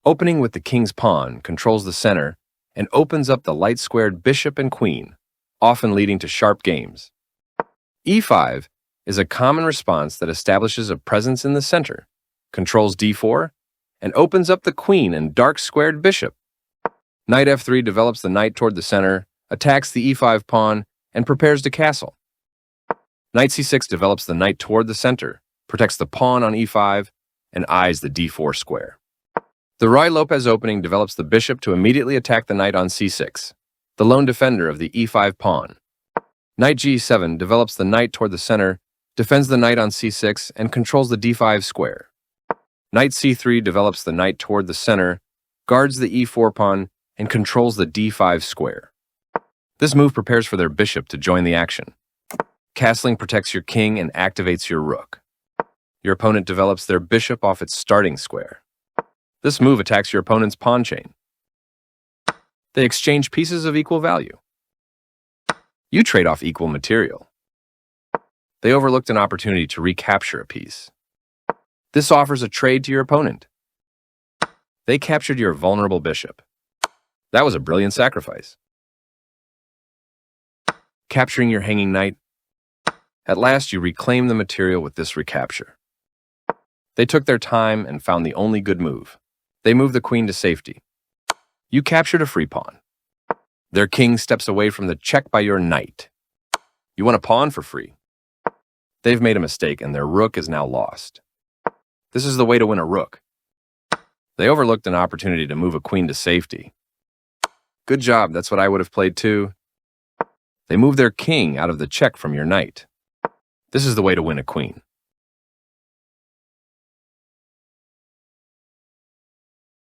Opening with the king's pawn controls the center and opens up the light-squared bishop and queen, often leading to sharp games. e5 is a common response that establishes a presence in the center, controls d4, and opens up the queen and dark-squared bishop. Knight f3 develops the knight toward the center, attacks the e5 pawn, and prepares to castle. Knight c6 develops the knight toward the center, protects the pawn on e5, and eyes the d4 square. The Ruy-Lopez opening develops the bishop to immediately attack the knight on c6, the lone defender of the e5 pawn. Knight g7 develops the knight toward the center, defends the knight on c6, and controls the d5 square. Knight c3 develops the knight toward the center, guards the e4 pawn, and controls the d5 square. This move prepares for their bishop to join the action. Castling protects your king and activates your rook. Your opponent develops their bishop off its starting square. This move attacks your opponent's pawn chain. They exchange pieces of equal value. You trade off equal material. They overlooked an opportunity to recapture a piece. This offers a trade to your opponent. They captured your vulnerable bishop. That was a brilliant sacrifice. Capturing your hanging knight. At last, you reclaim the material with this recapture. They took their time and found the only good move. They moved the queen to safety. You captured a free pawn. Their king steps away from the check by your knight. You want a pawn for free. They've made a mistake and their rook is now lost. This is the way to win a rook. They overlooked an opportunity to move a queen to safety. Good job, that's what I would have played too. They moved their king out of the check from your knight. This is the way to win a queen.